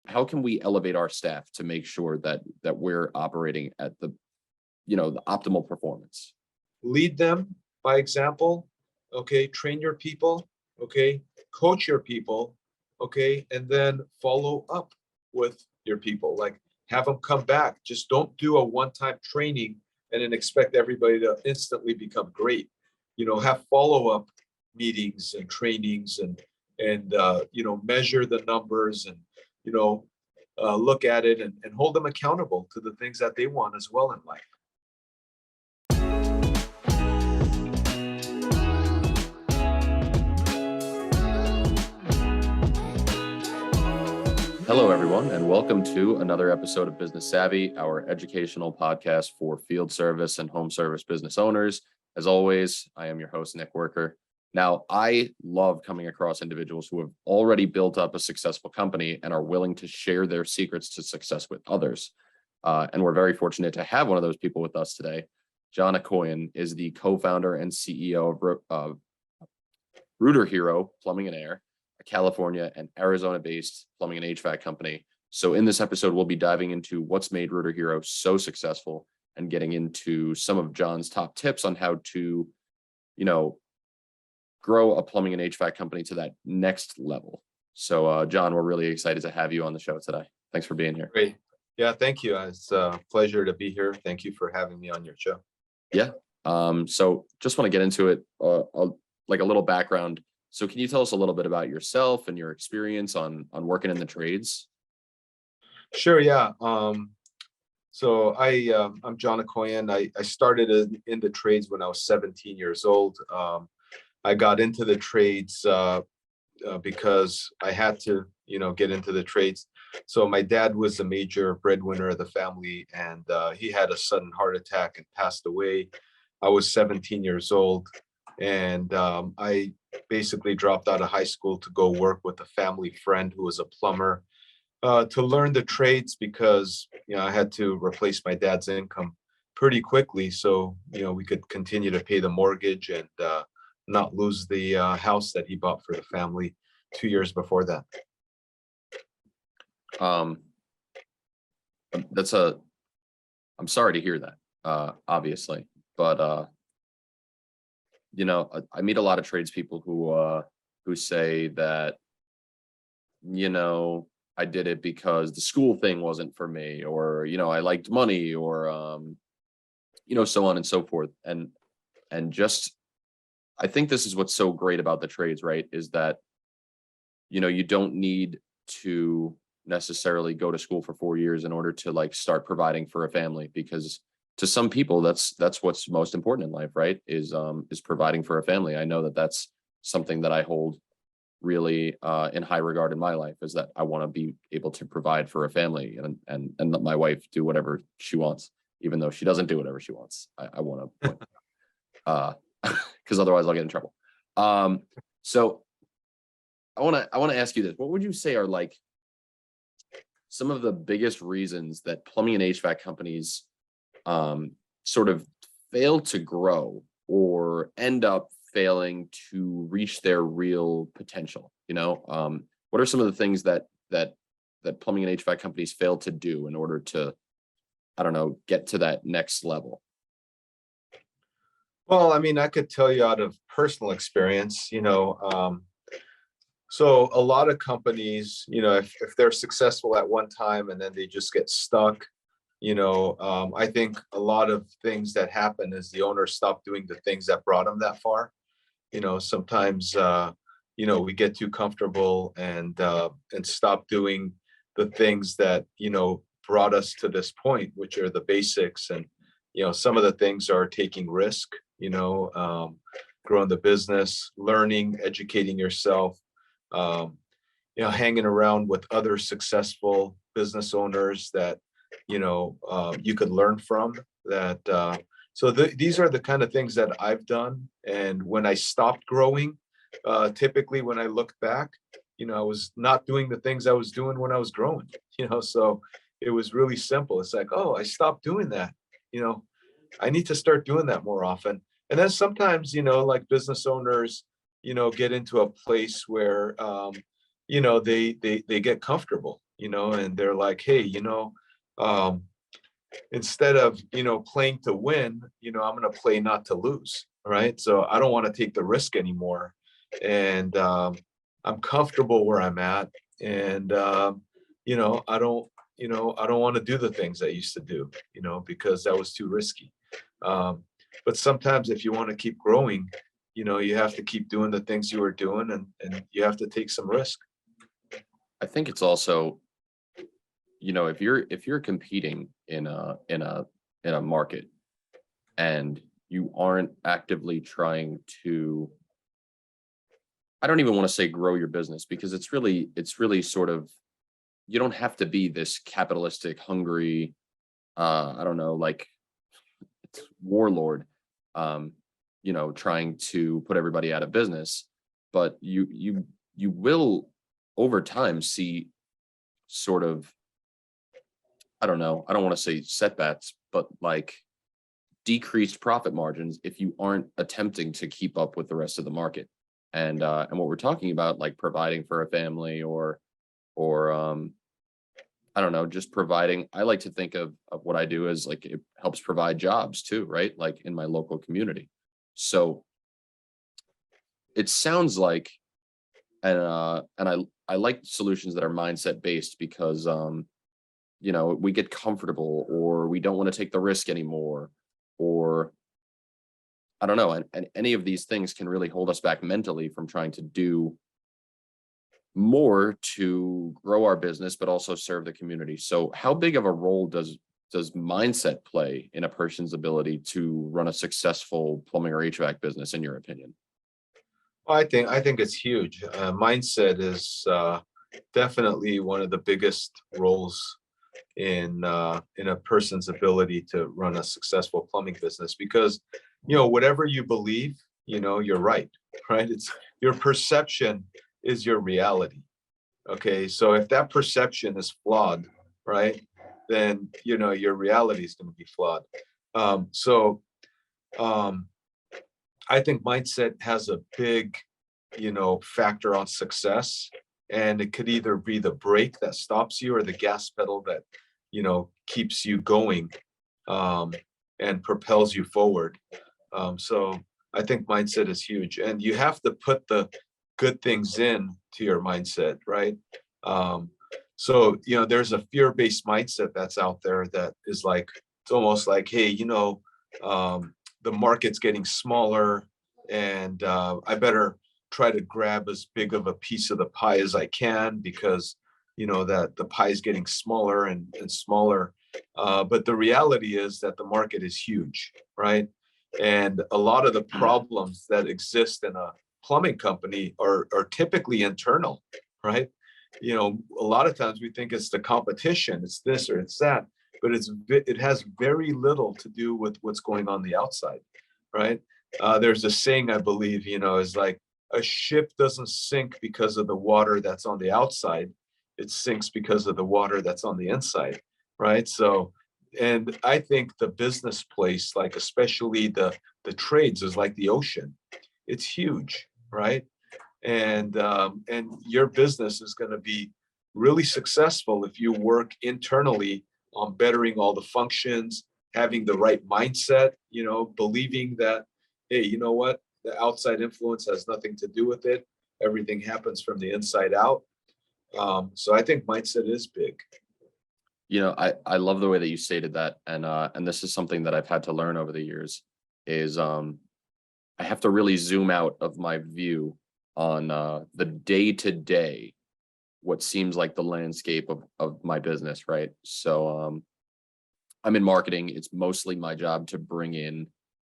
how can we elevate our staff to make sure that we're operating at the optimal performance? Lead them by example, okay? Train your people, okay? Coach your people, okay? And then follow up with your people. Like, have them come back. Just don't do a one-time training and then expect everybody to instantly become great. Have follow-up meetings and trainings and measure the numbers and look at it and hold them accountable to the things that they want as well in life. Hello, everyone, and welcome to another episode of Business Savvy, our educational podcast for field service and home service business owners. As always, I am your host, Nick Werker. Now, I love coming across individuals who have already built up a successful company and are willing to share their secrets to success with others. And we're very fortunate to have one of those people with us today. John Akhoian is the co-founder and CEO of Rooter Hero Plumbing and Air, a California and Arizona-based plumbing and HVAC company. So in this episode, we'll be diving into what's made Rooter Hero so successful and getting into some of John's top tips on how to, grow a plumbing and HVAC company to that next level. So, John, we're really excited to have you on the show today. Thanks for being here. Great. Yeah, thank you. It's a pleasure to be here. Thank you for having me on your show. Yeah. So just want to get into it, like a little background. So can you tell us a little bit about yourself and your experience on working in the trades? Sure. Yeah. So I'm John Akhoian. I started in the trades when I was 17 years old. I got into the trades because I had to, get into the trades. So my dad was the major breadwinner of the family, and he had a sudden heart attack and passed away. I was 17 years old, and I basically dropped out of high school to go work with a family friend who was a plumber to learn the trades because, I had to replace my dad's income pretty quickly. So, we could continue to pay the mortgage and not lose the house that he bought for the family 2 years before that. I'm sorry to hear that, obviously, but I meet a lot of tradespeople who say that, I did it because the school thing wasn't for me, or, I liked money, or, so on and so forth. And just, I think this is what's so great about the trades, right? Is that, you don't need to necessarily go to school for 4 years in order to start providing for a family, because to some people, that's what's most important in life, right? Is providing for a family. I know that that's something that I hold really in high regard in my life, is that I want to be able to provide for a family and let my wife do whatever she wants, even though she doesn't do whatever she wants. I want to, because otherwise I'll get in trouble. So I want to ask you this: what would you say are some of the biggest reasons that plumbing and HVAC companies sort of fail to grow or end up failing to reach their real potential? What are some of the things that plumbing and HVAC companies fail to do in order to, get to that next level? Well, I could tell you out of personal experience, so a lot of companies, if they're successful at one time and then they just get stuck, I think a lot of things that happen is the owner stopped doing the things that brought them that far. Sometimes, we get too comfortable and stop doing the things that, brought us to this point, which are the basics. And, some of the things are taking risk, growing the business, learning, educating yourself, hanging around with other successful business owners that, you could learn from that. So these are the kind of things that I've done. And when I stopped growing, typically when I look back, I was not doing the things I was doing when I was growing, so it was really simple. It's like, oh, I stopped doing that. I need to start doing that more often. And then sometimes, business owners, get into a place where, they get comfortable, and they're like, hey, um, instead of, playing to win, I'm going to play not to lose. Right. So I don't want to take the risk anymore. And I'm comfortable where I'm at. And, I don't want to do the things I used to do, because that was too risky. Um, but sometimes if you want to keep growing, you have to keep doing the things you were doing, and you have to take some risk. I think it's also, if you're competing in a market and you aren't actively trying to, I don't even want to say grow your business, because it's really sort of, you don't have to be this capitalistic, hungry, I don't know, like warlord, um, trying to put everybody out of business. But you will over time see sort of, I don't know, I don't want to say setbacks, but like decreased profit margins if you aren't attempting to keep up with the rest of the market. And what we're talking about, like providing for a family, or I don't know, just providing. I like to think of what I do as like it helps provide jobs too, right? Like in my local community. So it sounds like, and I like solutions that are mindset based, because we get comfortable, or we don't want to take the risk anymore, or I don't know, and any of these things can really hold us back mentally from trying to do more to grow our business, but also serve the community. So how big of a role does mindset play in a person's ability to run a successful plumbing or HVAC business, in your opinion? Well, I think it's huge. Mindset is definitely one of the biggest roles in a person's ability to run a successful plumbing business, because whatever you believe, you're right. Right. It's your perception is your reality. Okay, so if that perception is flawed, right, then your reality is going to be flawed. So I think mindset has a big factor on success, and it could either be the brake that stops you or the gas pedal that keeps you going, um, and propels you forward. So I think mindset is huge, and you have to put the good things in to your mindset, right? Um, so there's a fear-based mindset that's out there that is like, it's almost like, hey, the market's getting smaller, and I better try to grab as big of a piece of the pie as I can, because that the pie is getting smaller and smaller. But the reality is that the market is huge, right? And a lot of the problems that exist in a plumbing company are typically internal, right? A lot of times we think it's the competition, it's this or it's that, but it has very little to do with what's going on the outside, right? There's a saying, I believe, is like, a ship doesn't sink because of the water that's on the outside. It sinks because of the water that's on the inside, right? So, and I think the business place, like especially the trades, is like the ocean. It's huge, right? And your business is going to be really successful if you work internally on bettering all the functions, having the right mindset, believing that, hey, you know what, the outside influence has nothing to do with it. Everything happens from the inside out. So I think mindset is big. I love the way that you stated that, and this is something that I've had to learn over the years, is I have to really zoom out of my view on the day to day, what seems like the landscape of my business, right? So I'm in marketing. It's mostly my job to bring in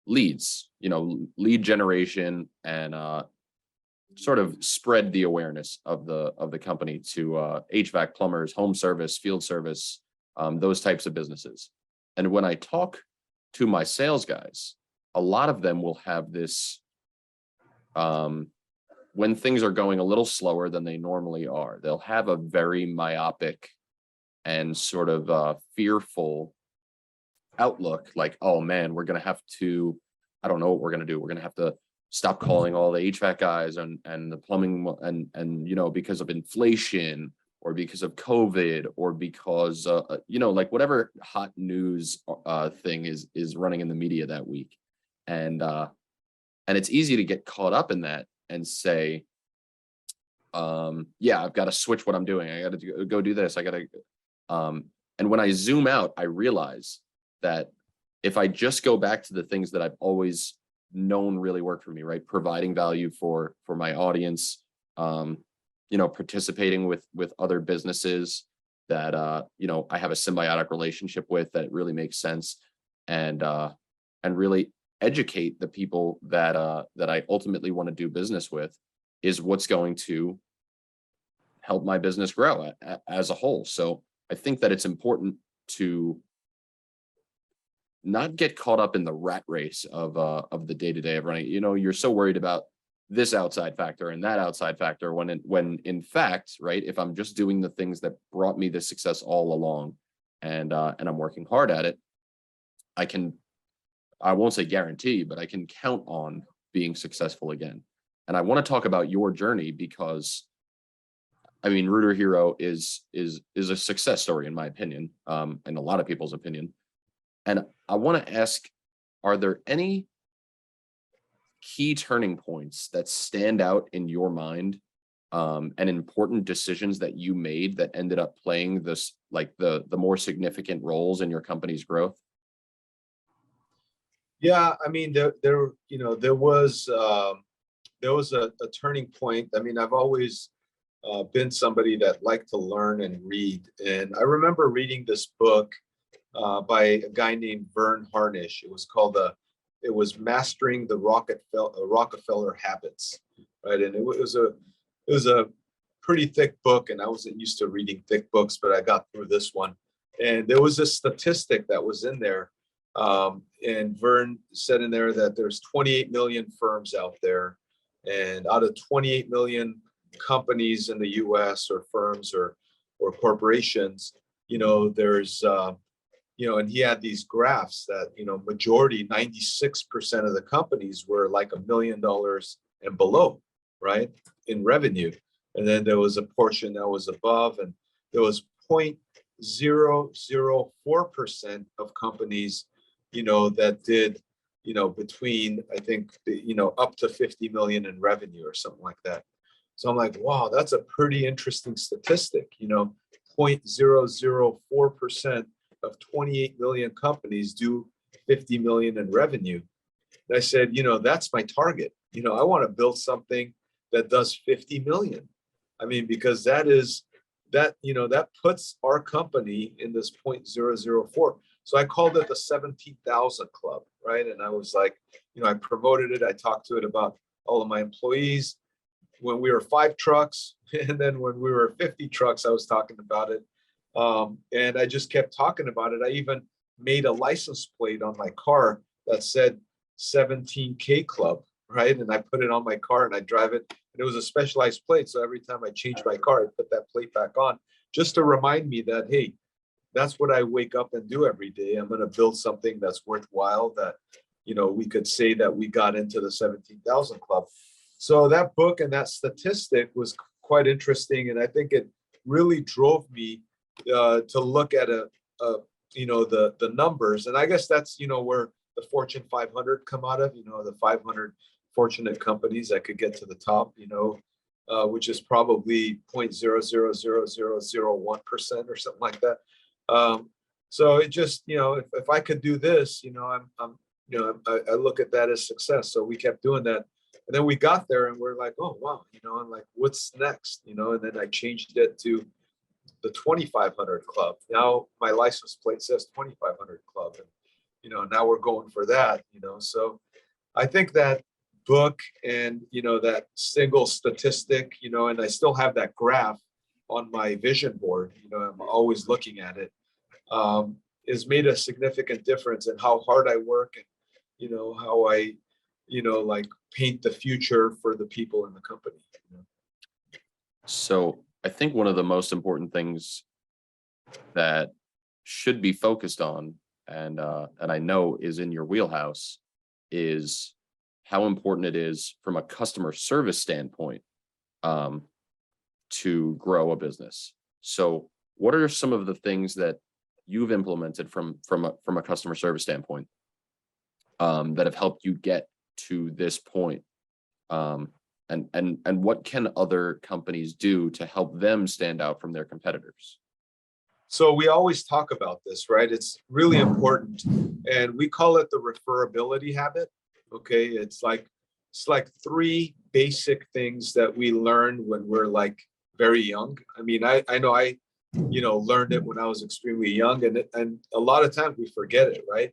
leads, lead generation, and sort of spread the awareness of the company to HVAC plumbers, home service, field service, those types of businesses. And when I talk to my sales guys, a lot of them will have this, when things are going a little slower than they normally are, they'll have a very myopic and sort of fearful outlook, like, oh man, we're going to have to, I don't know what we're going to do. We're going to have to stop calling all the HVAC guys and the plumbing, and because of inflation, or because of COVID, or because you know, like whatever hot news thing is running in the media that week. And it's easy to get caught up in that and say, yeah, I've got to switch what I'm doing. I got to go do this. I got to, and when I zoom out, I realize that if I just go back to the things that I've always known really work for me, right? Providing value for my audience, you know, participating with other businesses that, you know, I have a symbiotic relationship with, that really makes sense, and really educate the people that I ultimately want to do business with, is what's going to help my business grow as a whole. So I think that it's important to not get caught up in the rat race of the day-to-day of running. You know, you're so worried about this outside factor and that outside factor, when in fact, right, if I'm just doing the things that brought me this success all along, and I'm working hard at it, I won't say guarantee, but I can count on being successful again. And I want to talk about your journey, because I mean, Rooter Hero is a success story, in my opinion, and a lot of people's opinion. And I want to ask, are there any key turning points that stand out in your mind, and important decisions that you made that ended up playing this, like the more significant roles in your company's growth? Yeah, I mean, there was a turning point. I mean, I've always been somebody that liked to learn and read, and I remember reading this book by a guy named Vern Harnish. It was Mastering the Rockefeller Habits, right? And it was a pretty thick book, and I wasn't used to reading thick books, but I got through this one. And there was a statistic that was in there, and Vern said in there that there's 28 million firms out there, and out of 28 million companies in the U.S. or firms or corporations, there's and he had these graphs that majority 96% of the companies were like $1 million and below, right, in revenue, and then there was a portion that was above, and there was 0.004% of companies that did between, I think, up to 50 million in revenue or something like that. So I'm like, wow, that's a pretty interesting statistic. 0.004% of 28 million companies do 50 million in revenue. And I said, that's my target. I want to build something that does 50 million. I mean, because that puts our company in this 0.004. So I called it the 17,000 Club, right? And I was like, I promoted it. I talked to it about all of my employees. When we were 5 trucks, and then when we were 50 trucks, I was talking about it. And I just kept talking about it. I even made a license plate on my car that said 17K Club, right? And I put it on my car and I drive it. And it was a specialized plate. So every time I changed my car, I put that plate back on just to remind me that, hey, that's what I wake up and do every day. I'm going to build something that's worthwhile, that, we could say that we got into the 17,000 Club. So that book and that statistic was quite interesting. And I think it really drove me to look at the numbers. And I guess that's, where the Fortune 500 come out of, the 500 fortunate companies that could get to the top, which is probably 0.00001% or something like that. So it just, if I could do this, I look at that as success. So we kept doing that. And then we got there and we're like, oh, wow, and like, what's next? And then I changed it to the 2,500 Club. Now my license plate says 2,500 Club. And, now we're going for that, So I think that book and, that single statistic, and I still have that graph on my vision board, I'm always looking at it, has made a significant difference in how hard I work and, how I, like paint the future for the people in the company. So I think one of the most important things that should be focused on, and I know is in your wheelhouse, is how important it is from a customer service standpoint, to grow a business. So what are some of the things that you've implemented from a customer service standpoint that have helped you get to this point? And what can other companies do to help them stand out from their competitors? So we always talk about this, right? It's really important, and we call it the referability habit. Okay, it's like three basic things that we learn when we're like very young. I mean, I know I learned it when I was extremely young, and a lot of times we forget it, right?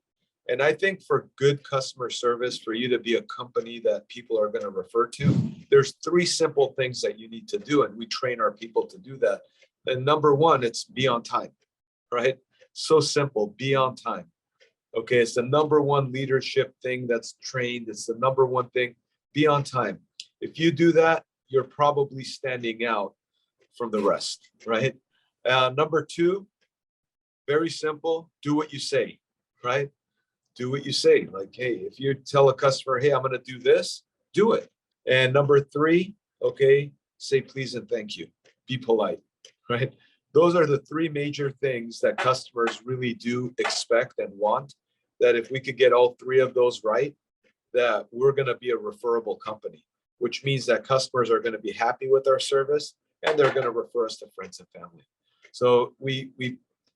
And I think for good customer service, for you to be a company that people are going to refer to, there's three simple things that you need to do, and we train our people to do that. And number one, it's be on time, right? So simple, be on time. Okay, it's the number one leadership thing that's trained. It's the number one thing, be on time. If you do that, you're probably standing out from the rest, right? Number two, very simple, do what you say, right? Do what you say. Like, hey, if you tell a customer, hey, I'm going to do this, do it. And number three, okay, say please and thank you. Be polite, right? Those are the three major things that customers really do expect and want, that if we could get all three of those right, that we're going to be a referable company, which means that customers are going to be happy with our service and they're going to refer us to friends and family. So we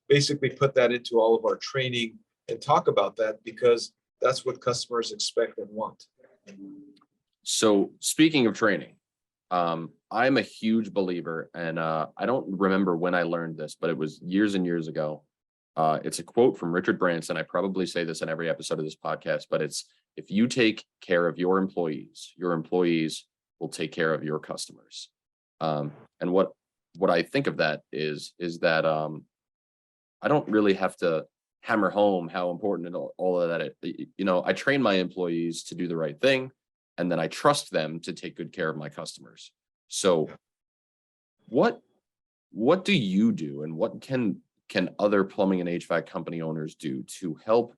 basically put that into all of our training and talk about that because that's what customers expect and want. So speaking of training, I'm a huge believer, and I don't remember when I learned this, but it was years and years ago. It's a quote from Richard Branson. I probably say this in every episode of this podcast, but it's, if you take care of your employees will take care of your customers. And what I think of that is that I don't really have to hammer home how important and all of that. I train my employees to do the right thing, and then I trust them to take good care of my customers. So what do you do, and what can other plumbing and HVAC company owners do to help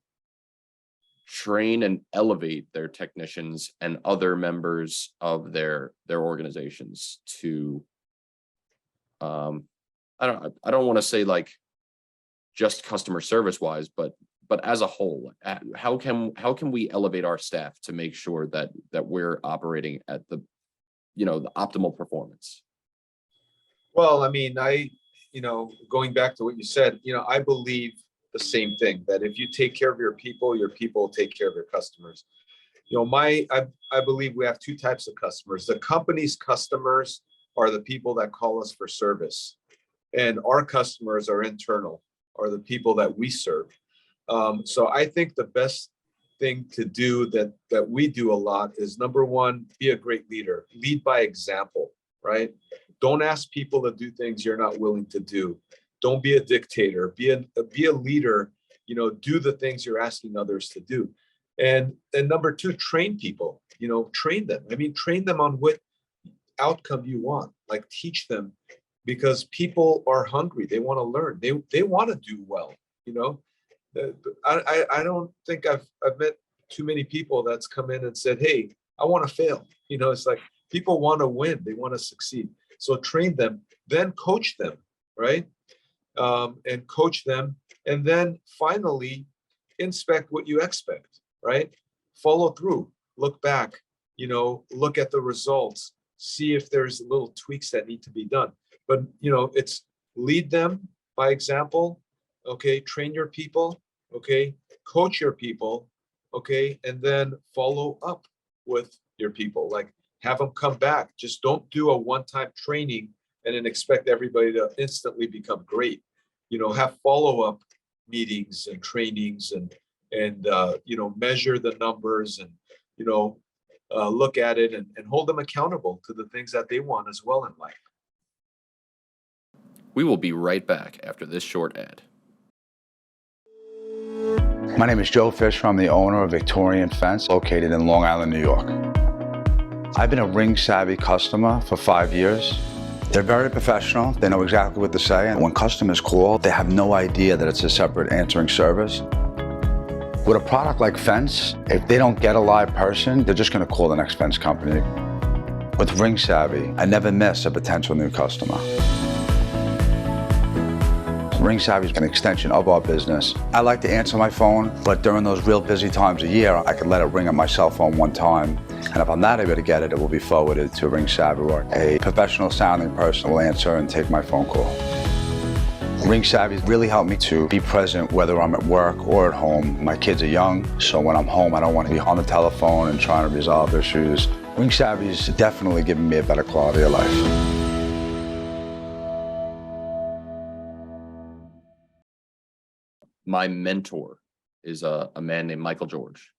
train and elevate their technicians and other members of their organizations to I don't want to say like just customer service wise, but as a whole, how can we elevate our staff to make sure that we're operating at the optimal performance? Well, I mean, going back to what you said, I believe the same thing, that if you take care of your people will take care of your customers. I believe we have two types of customers. The company's customers are the people that call us for service, and our customers are internal, are the people that we serve. So I think the best thing to do that we do a lot is, number one, be a great leader. Lead by example, right? Don't ask people to do things you're not willing to do. Don't be a dictator. Be a leader. Do the things you're asking others to do. And number two, train people. Train them. I mean, train them on what outcome you want. Like, teach them, because people are hungry. They want to learn. They want to do well. I don't think I've met too many people that's come in and said, hey, I want to fail. It's like people want to win. They want to succeed. So train them, then coach them, right? And coach them. And then finally, inspect what you expect, right? Follow through, look back, look at the results, see if there's little tweaks that need to be done. But, it's lead them by example, okay? Train your people, okay? Coach your people, okay? And then follow up with your people, like have them come back. Just don't do a one-time training and then expect everybody to instantly become great. Have follow-up meetings and trainings and measure the numbers and, look at it and hold them accountable to the things that they want as well in life. We will be right back after this short ad. My name is Joe Fisher. I'm the owner of Victorian Fence, located in Long Island, New York. I've been a Ring Savvy customer for 5 years. They're very professional. They know exactly what to say. And when customers call, they have no idea that it's a separate answering service. With a product like Fence, if they don't get a live person, they're just going to call the next fence company. With Ring Savvy, I never miss a potential new customer. Ring Savvy is an extension of our business. I like to answer my phone, but during those real busy times of year, I can let it ring on my cell phone one time. And if I'm not able to get it, it will be forwarded to Ring Savvy, where a professional sounding person will answer and take my phone call. Ring Savvy really helped me to be present whether I'm at work or at home. My kids are young, so when I'm home, I don't want to be on the telephone and trying to resolve issues. Ring Savvy is definitely giving me a better quality of life. My mentor is a man named Michael George.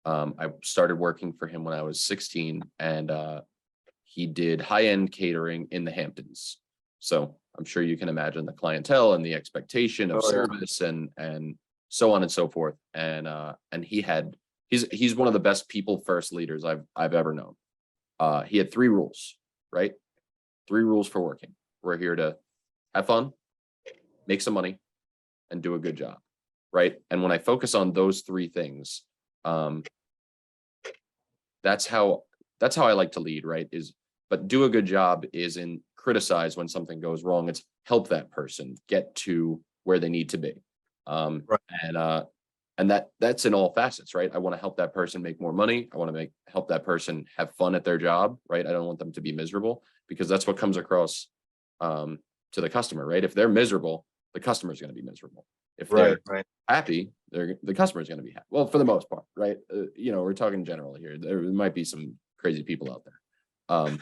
I started working for him when I was 16, and he did high-end catering in the Hamptons. So I'm sure you can imagine the clientele and the expectation of service and so on and so forth. And he's one of the best people first leaders I've ever known. He had 3 rules, right? 3 rules for working. We're here to have fun, make some money, and do a good job, right? And when I focus on those 3 things, that's how I like to lead, right? But do a good job isn't criticize when something goes wrong. It's help that person get to where they need to be. Right. And that's in all facets, right? I want to help that person make more money. I want to help that person have fun at their job, right? I don't want them to be miserable, because that's what comes across to the customer, right? If they're miserable, the customer is going to be miserable. If they're happy, the customer is going to be happy. Well, for the most part, right? We're talking general here. There might be some crazy people out there.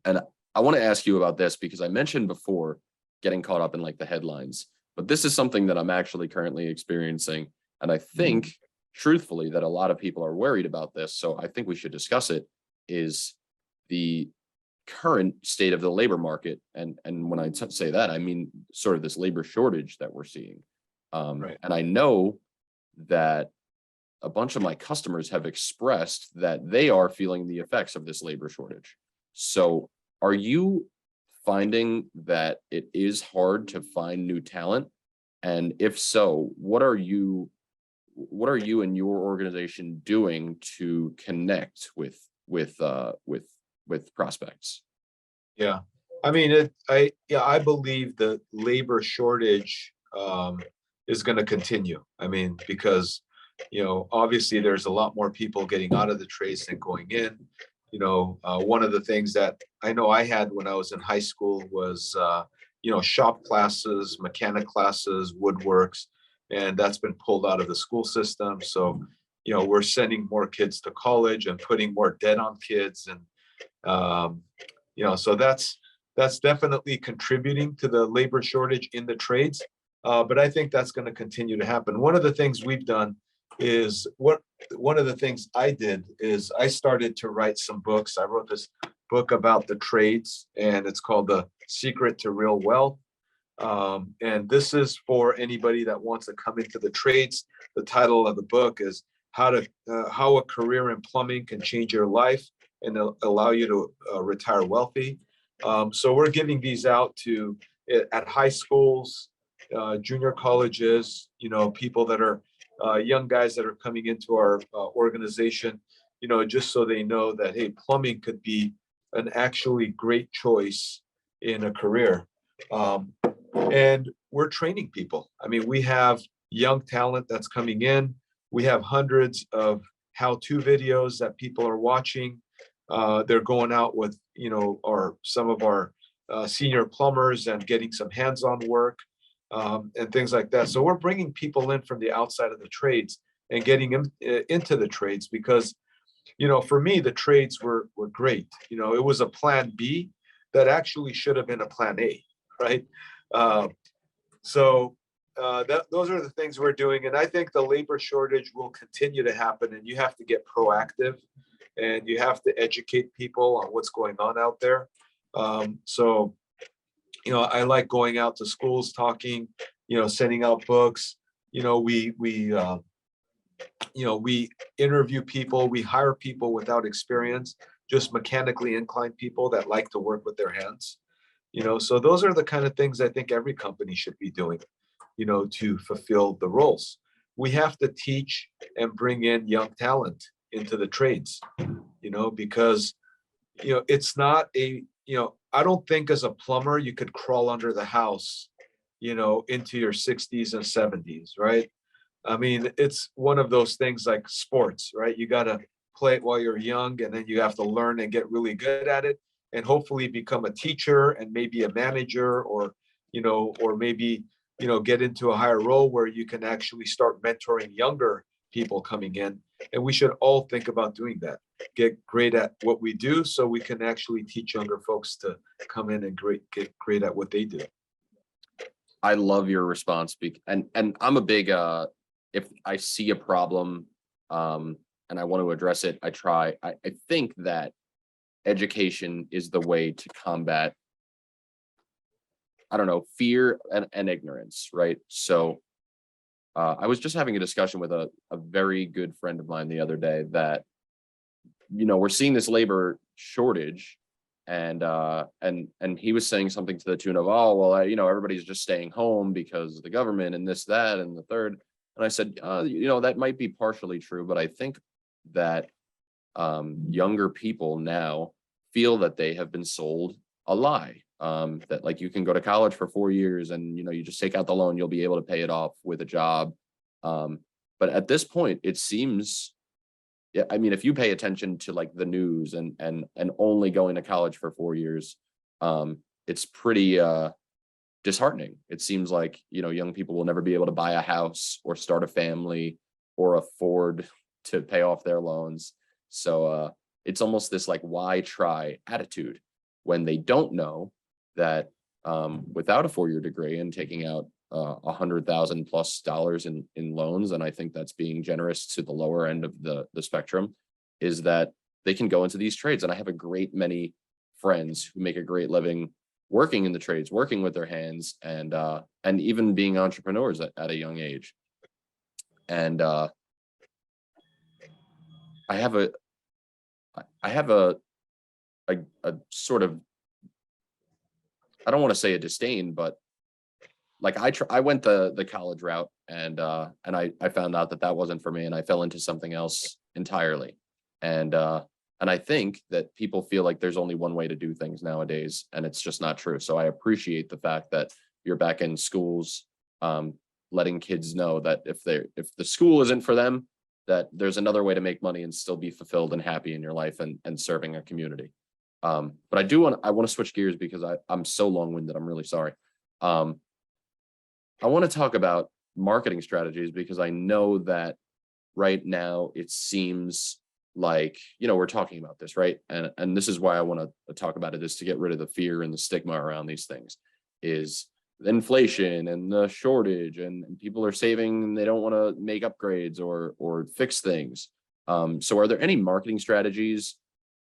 And I want to ask you about this, because I mentioned before getting caught up in like the headlines, but this is something that I'm actually currently experiencing. And I think truthfully that a lot of people are worried about this. So I think we should discuss it, is the current state of the labor market. And when I say that, I mean sort of this labor shortage that we're seeing. And I know that a bunch of my customers have expressed that they are feeling the effects of this labor shortage. So are you finding that it is hard to find new talent? And if so, what are you and your organization doing to connect with prospects? Yeah, I mean, I believe the labor shortage is going to continue. I mean, because obviously there's a lot more people getting out of the trades than going in. One of the things that I know I had when I was in high school was, shop classes, mechanic classes, woodworks, and that's been pulled out of the school system. So, we're sending more kids to college and putting more debt on kids. And, so that's definitely contributing to the labor shortage in the trades. But I think that's going to continue to happen. One of the things we've done is one of the things I did is I started to write some books. I wrote this book about the trades, and it's called The Secret to Real Wealth. And this is for anybody that wants to come into the trades. The title of the book is How a Career in Plumbing Can Change Your Life and Allow You to Retire Wealthy. So we're giving these out at high schools, junior colleges, people that are young guys that are coming into our organization, just so they know that, hey, plumbing could be an actually great choice in a career. And we're training people. I mean, we have young talent that's coming in. We have hundreds of how-to videos that people are watching. They're going out with, some of our senior plumbers and getting some hands-on work. And things like that. So we're bringing people in from the outside of the trades and getting them into the trades, because, for me, the trades were great. It was a plan B that actually should have been a plan A, right? Those are the things we're doing. And I think the labor shortage will continue to happen, and you have to get proactive and you have to educate people on what's going on out there. I like going out to schools, talking, sending out books. We interview people, we hire people without experience, just mechanically inclined people that like to work with their hands. So those are the kind of things I think every company should be doing, to fulfill the roles. We have to teach and bring in young talent into the trades, because, it's not I don't think as a plumber, you could crawl under the house, into your 60s and 70s, right? I mean, it's one of those things like sports, right? You got to play it while you're young, and then you have to learn and get really good at it, and hopefully become a teacher and maybe a manager, or maybe, get into a higher role where you can actually start mentoring younger people coming in. And we should all think about doing that, get great at what we do so we can actually teach younger folks to come in and get great at what they do. I love your response, and I'm a big if I see a problem and I want to address it, I try. I think that education is the way to combat, I don't know, fear and ignorance, right? So I was just having a discussion with a very good friend of mine the other day that, we're seeing this labor shortage, and he was saying something to the tune of, oh, well, everybody's just staying home because of the government and this, that, and the third. And I said, that might be partially true, but I think that younger people now feel that they have been sold a lie, that like you can go to college for 4 years and, you just take out the loan, you'll be able to pay it off with a job. But at this point, it seems, yeah, I mean, if you pay attention to like the news and only going to college for 4 years, it's pretty disheartening. It seems like, young people will never be able to buy a house or start a family or afford to pay off their loans. So it's almost this like, why try attitude when they don't know that without a 4-year degree and taking out $100,000+ in loans, and I think that's being generous to the lower end of the spectrum, is that they can go into these trades. And I have a great many friends who make a great living working in the trades, working with their hands, and even being entrepreneurs at a young age. And I have a sort of, I don't want to say a disdain, but like I went the college route, and I found out that wasn't for me, and I fell into something else entirely. And I think that people feel like there's only one way to do things nowadays, and it's just not true. So I appreciate the fact that you're back in schools, letting kids know that if the school isn't for them, that there's another way to make money and still be fulfilled and happy in your life and serving a community. But I want to switch gears because I'm so long-winded. I'm really sorry. I want to talk about marketing strategies because I know that right now it seems like, we're talking about this, right? And this is why I want to talk about it, is to get rid of the fear and the stigma around these things, is inflation and the shortage, and people are saving and they don't want to make upgrades or fix things. So are there any marketing strategies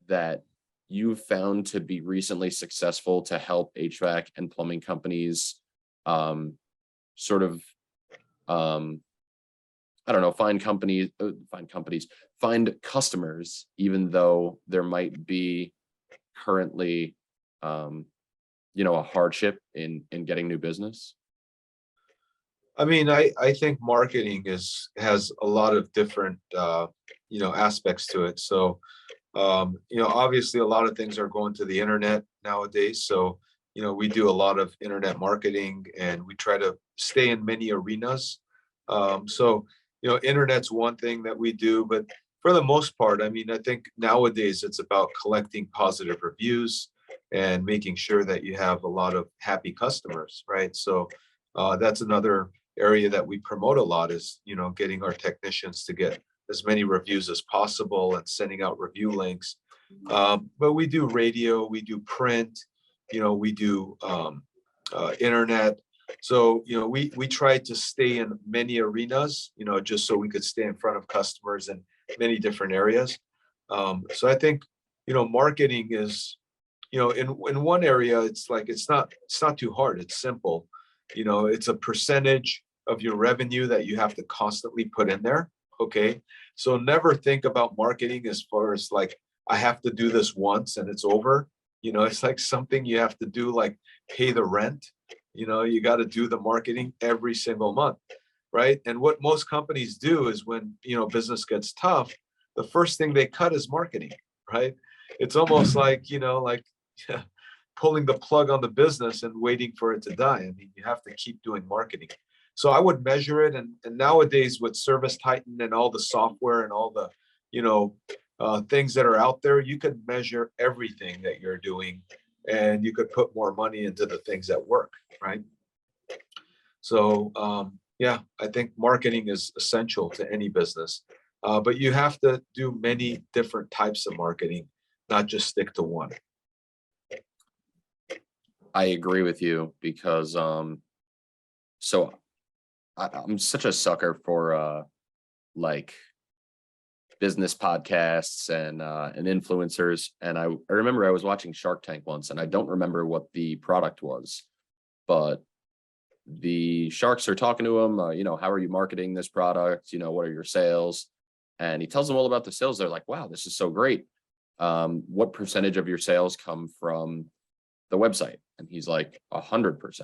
that you've found to be recently successful to help HVAC and plumbing companies sort of I don't know, find customers, even though there might be currently, a hardship in getting new business? I mean, I think marketing has a lot of different, aspects to it. So, obviously a lot of things are going to the internet nowadays. So, we do a lot of internet marketing, and we try to stay in many arenas. So, internet's one thing that we do, but for the most part, I mean, I think nowadays it's about collecting positive reviews and making sure that you have a lot of happy customers, right? So that's another area that we promote a lot, is, getting our technicians to get as many reviews as possible and sending out review links. But we do radio, we do print, we do internet. So, we tried to stay in many arenas, just so we could stay in front of customers in many different areas. So I think, marketing is, in one area, it's like, it's not too hard. It's simple. It's a percentage of your revenue that you have to constantly put in there. Okay. So never think about marketing as far as like, I have to do this once and it's over. It's like something you have to do, like pay the rent. You got to do the marketing every single month, right? And what most companies do is when, business gets tough, the first thing they cut is marketing, right? It's almost like, pulling the plug on the business and waiting for it to die. I mean, you have to keep doing marketing. So I would measure it. And nowadays with Service Titan and all the software and all the, things that are out there, you can measure everything that you're doing, and you could put more money into the things that work, right? So, yeah, I think marketing is essential to any business, but you have to do many different types of marketing, not just stick to one. I agree with you because so I'm such a sucker for like business podcasts and influencers. And I remember I was watching Shark Tank once, and I don't remember what the product was, but the sharks are talking to him, how are you marketing this product? What are your sales? And he tells them all about the sales. They're like, wow, this is so great. What percentage of your sales come from the website? And he's like, 100%.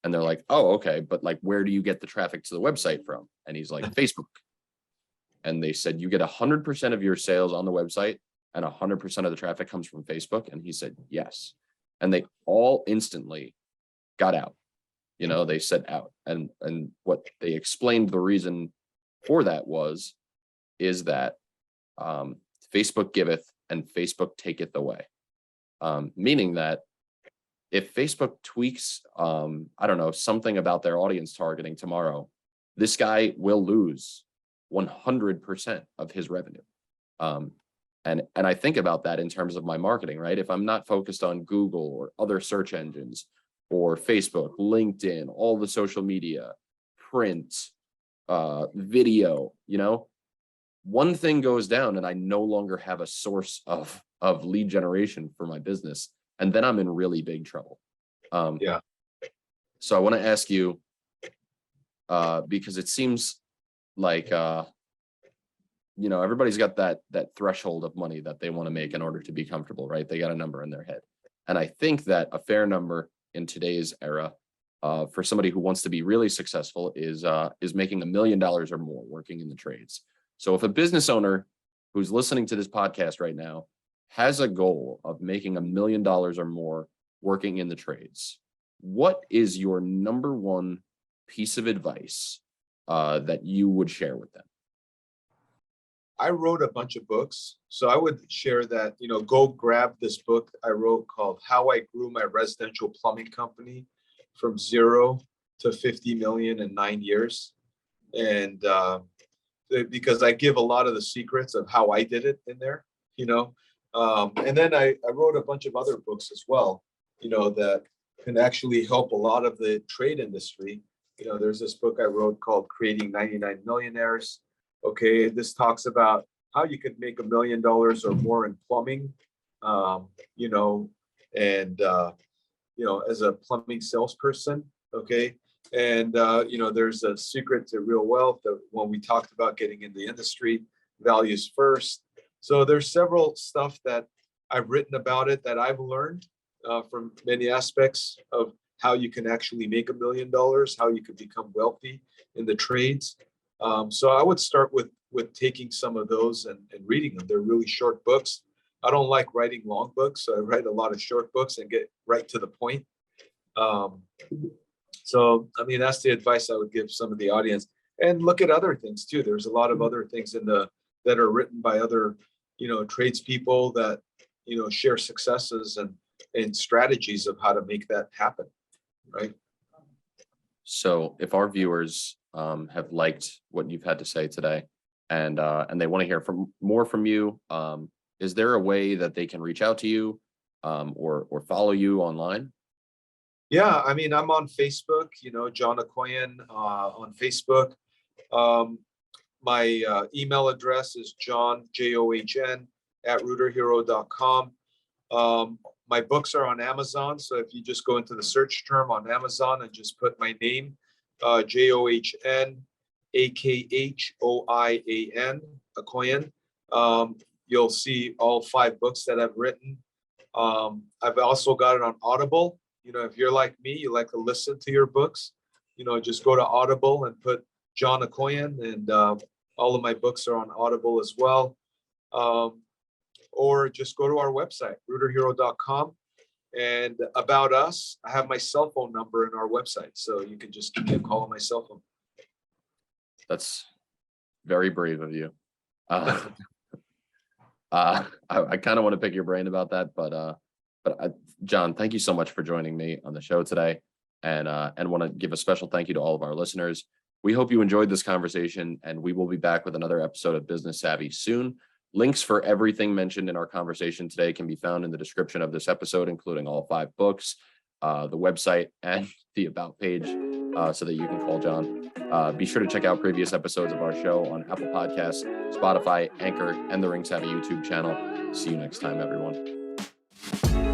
And they're like, oh, okay. But like, where do you get the traffic to the website from? And he's like, Facebook. And they said, you get 100% of your sales on the website and 100% of the traffic comes from Facebook. And he said, yes. And they all instantly got out. They said out. And what they explained the reason for that is that Facebook giveth and Facebook taketh away. Meaning that if Facebook tweaks, I don't know, something about their audience targeting tomorrow, this guy will lose 100% of his revenue. And I think about that in terms of my marketing, right? If I'm not focused on Google or other search engines or Facebook, LinkedIn, all the social media, print, video, one thing goes down and I no longer have a source of lead generation for my business. And then I'm in really big trouble. Yeah. So I want to ask you, because it seems like, everybody's got that threshold of money that they want to make in order to be comfortable, right? They got a number in their head. And I think that a fair number in today's era, for somebody who wants to be really successful is making $1 million or more working in the trades. So if a business owner who's listening to this podcast right now has a goal of making $1 million or more working in the trades, what is your number one piece of advice that you would share with them? I wrote a bunch of books. So I would share that, go grab this book I wrote called How I Grew My Residential Plumbing Company from 0 to 50 million in 9 years. And because I give a lot of the secrets of how I did it in there, and then I wrote a bunch of other books as well, that can actually help a lot of the trade industry. There's this book I wrote called Creating 99 Millionaires. Okay, this talks about how you could make $1 million or more in plumbing, as a plumbing salesperson. Okay, and there's a secret to real wealth that when we talked about getting in the industry, values first. So there's several stuff that I've written about it that I've learned from many aspects of how you can actually make $1 million, how you can become wealthy in the trades. So I would start with taking some of those and reading them. They're really short books. I don't like writing long books, so I write a lot of short books and get right to the point. So, I mean, that's the advice I would give some of the audience. And look at other things too. There's a lot of other things that are written by other, tradespeople that, share successes and strategies of how to make that happen, right? So if our viewers have liked what you've had to say today and they want to hear more from you, is there a way that they can reach out to you or follow you online? Yeah, I mean, I'm on Facebook, John Akhoian on Facebook. My email address is john@rooterhero.com. My books are on Amazon. So if you just go into the search term on Amazon and just put my name, JOHN AKHOIAN, Akhoian, you'll see all 5 books that I've written. I've also got it on Audible. If you're like me, you like to listen to your books, just go to Audible and put John Akhoian, and all of my books are on Audible as well. Or just go to our website, rooterhero.com. And about us, I have my cell phone number in our website, so you can just give me a call on my cell phone. That's very brave of you. I kind of want to pick your brain about that, but John, thank you so much for joining me on the show today, and want to give a special thank you to all of our listeners. We hope you enjoyed this conversation, and we will be back with another episode of Business Savvy soon. Links for everything mentioned in our conversation today can be found in the description of this episode, including all 5 books, the website, and the About page, so that you can call John. Be sure to check out previous episodes of our show on Apple Podcasts, Spotify, Anchor, and the Ring Savvy YouTube channel. See you next time, everyone.